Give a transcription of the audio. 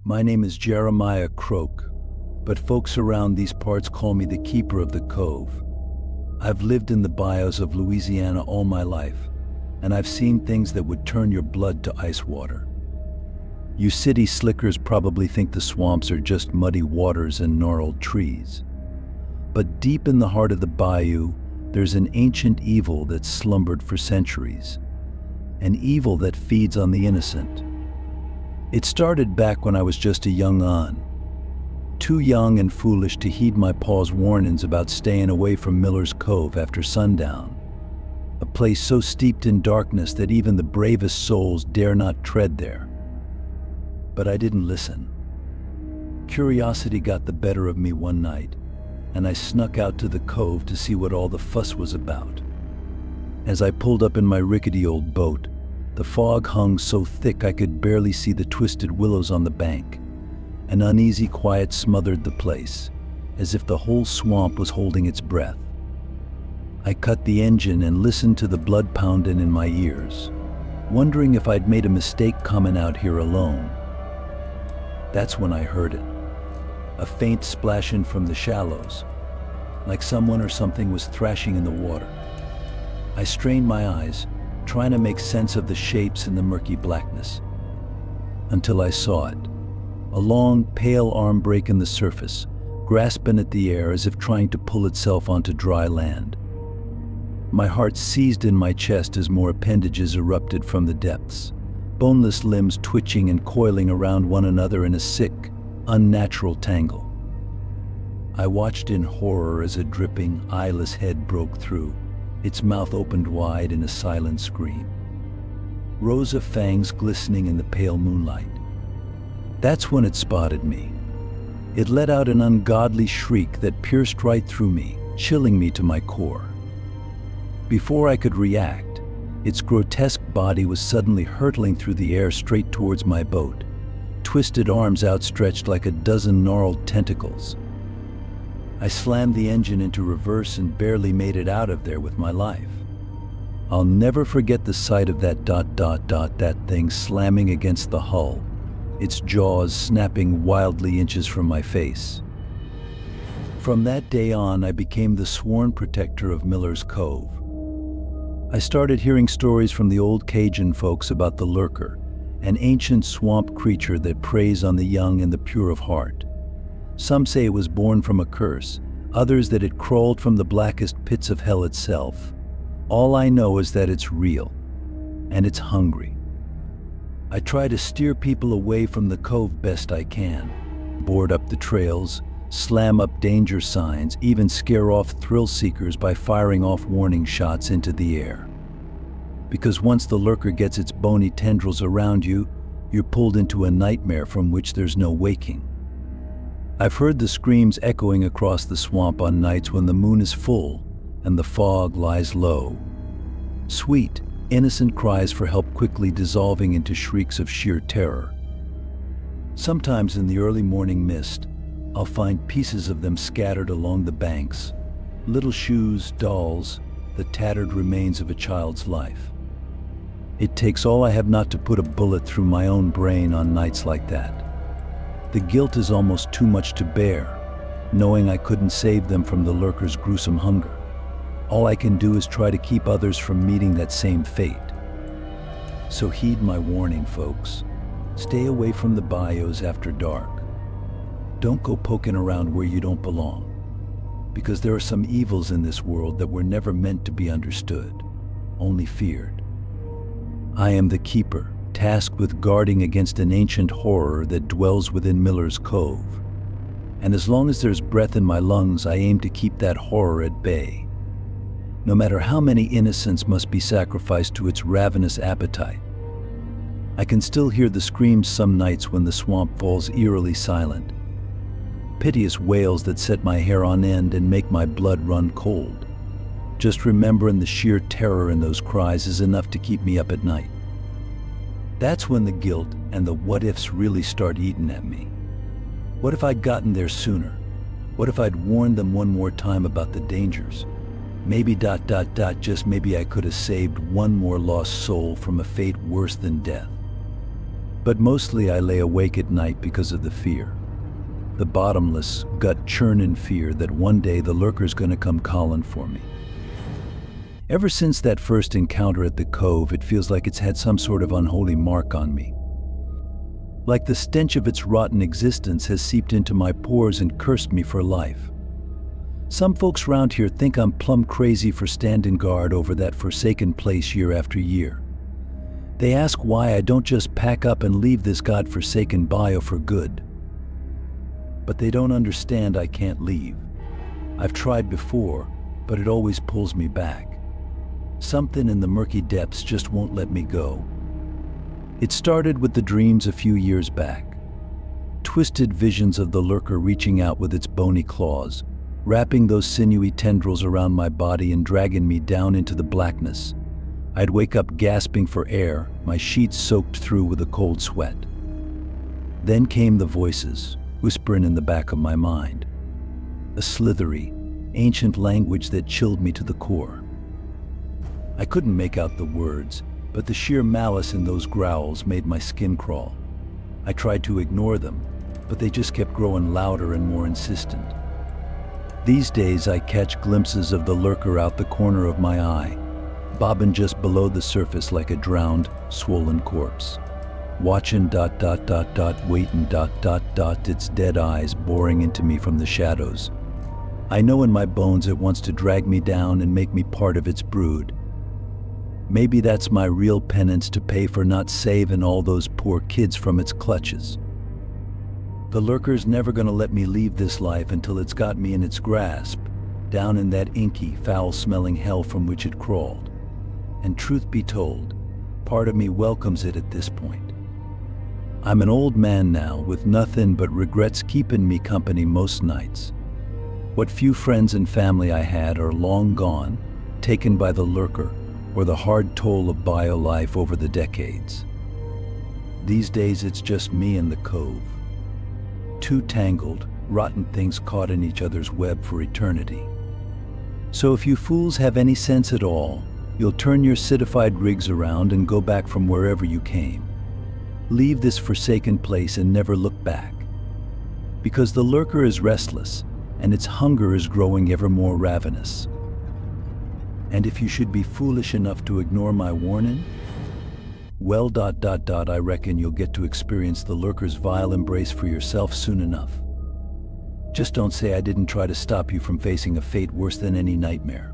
My name is Jeremiah Croak, but folks around these parts call me the keeper of the Cove. I've lived in the bayous of Louisiana all my life, and I've seen things that would turn your blood to ice water. You city slickers probably think the swamps are just muddy waters and gnarled trees. But deep in the heart of the bayou, there's an ancient evil that's slumbered for centuries. An evil that feeds on the innocent. It started back when I was just a young too young and foolish to heed my pa's warnings about staying away from Miller's Cove after sundown, a place so steeped in darkness that even the bravest souls dare not tread there. But I didn't listen. Curiosity got the better of me one night, and I snuck out to the cove to see what all the fuss was about. As I pulled up in my rickety old boat, the fog hung so thick I could barely see the twisted willows on the bank. An uneasy quiet smothered the place, as if the whole swamp was holding its breath. I cut the engine and listened to the blood pounding in my ears, wondering if I'd made a mistake coming out here alone. That's when I heard it. A faint splashing from the shallows, like someone or something was thrashing in the water. I strained my eyes, trying to make sense of the shapes in the murky blackness, until I saw it. A long, pale arm breaking the surface, grasping at the air as if trying to pull itself onto dry land. My heart seized in my chest as more appendages erupted from the depths, boneless limbs twitching and coiling around one another in a sick, unnatural tangle. I watched in horror as a dripping, eyeless head broke through, its mouth opened wide in a silent scream. Rows of fangs glistening in the pale moonlight. That's when it spotted me. It let out an ungodly shriek that pierced right through me, chilling me to my core. Before I could react, its grotesque body was suddenly hurtling through the air straight towards my boat, twisted arms outstretched like a dozen gnarled tentacles. I slammed the engine into reverse and barely made it out of there with my life. I'll never forget the sight of that thing slamming against the hull, its jaws snapping wildly inches from my face. From that day on, I became the sworn protector of Miller's Cove. I started hearing stories from the old Cajun folks about the lurker, an ancient swamp creature that preys on the young and the pure of heart. Some say it was born from a curse, others that it crawled from the blackest pits of hell itself. All I know is that it's real, and it's hungry. I try to steer people away from the cove best I can, board up the trails, slam up danger signs, even scare off thrill seekers by firing off warning shots into the air. Because once the lurker gets its bony tendrils around you, you're pulled into a nightmare from which there's no waking. I've heard the screams echoing across the swamp on nights when the moon is full and the fog lies low. Sweet, innocent cries for help quickly dissolving into shrieks of sheer terror. Sometimes in the early morning mist, I'll find pieces of them scattered along the banks, little shoes, dolls, the tattered remains of a child's life. It takes all I have not to put a bullet through my own brain on nights like that. The guilt is almost too much to bear, knowing I couldn't save them from the lurker's gruesome hunger. All I can do is try to keep others from meeting that same fate. So heed my warning, folks. Stay away from the bayous after dark. Don't go poking around where you don't belong, because there are some evils in this world that were never meant to be understood, only feared. I am the keeper, tasked with guarding against an ancient horror that dwells within Miller's Cove. And as long as there's breath in my lungs, I aim to keep that horror at bay. No matter how many innocents must be sacrificed to its ravenous appetite. I can still hear the screams some nights when the swamp falls eerily silent. Piteous wails that set my hair on end and make my blood run cold. Just remembering the sheer terror in those cries is enough to keep me up at night. That's when the guilt and the what-ifs really start eating at me. What if I'd gotten there sooner? What if I'd warned them one more time about the dangers? Maybe just maybe I could have saved one more lost soul from a fate worse than death. But mostly I lay awake at night because of the fear. The bottomless, gut-churning fear that one day the lurker's gonna come calling for me. Ever since that first encounter at the Cove, it feels like it's had some sort of unholy mark on me. Like the stench of its rotten existence has seeped into my pores and cursed me for life. Some folks around here think I'm plumb crazy for standing guard over that forsaken place year after year. They ask why I don't just pack up and leave this godforsaken bio for good. But they don't understand I can't leave. I've tried before, but it always pulls me back. Something in the murky depths just won't let me go. It started with the dreams a few years back. Twisted visions of the lurker reaching out with its bony claws, wrapping those sinewy tendrils around my body and dragging me down into the blackness. I'd wake up gasping for air, my sheets soaked through with a cold sweat. Then came the voices, whispering in the back of my mind. A slithery, ancient language that chilled me to the core. I couldn't make out the words, but the sheer malice in those growls made my skin crawl. I tried to ignore them, but they just kept growing louder and more insistent. These days I catch glimpses of the lurker out the corner of my eye, bobbing just below the surface like a drowned, swollen corpse. Watching ... waiting ... its dead eyes boring into me from the shadows. I know in my bones it wants to drag me down and make me part of its brood. Maybe that's my real penance to pay for not saving all those poor kids from its clutches. The lurker's never gonna let me leave this life until it's got me in its grasp, down in that inky, foul-smelling hell from which it crawled. And truth be told, part of me welcomes it at this point. I'm an old man now with nothing but regrets keeping me company most nights. What few friends and family I had are long gone, taken by the lurker or the hard toll of bio life over the decades. These days it's just me and the Cove. Two tangled, rotten things caught in each other's web for eternity. So if you fools have any sense at all, you'll turn your citified rigs around and go back from wherever you came. Leave this forsaken place and never look back. Because the lurker is restless, and its hunger is growing ever more ravenous. And if you should be foolish enough to ignore my warning, well ... I reckon you'll get to experience the lurker's vile embrace for yourself soon enough. Just don't say I didn't try to stop you from facing a fate worse than any nightmare.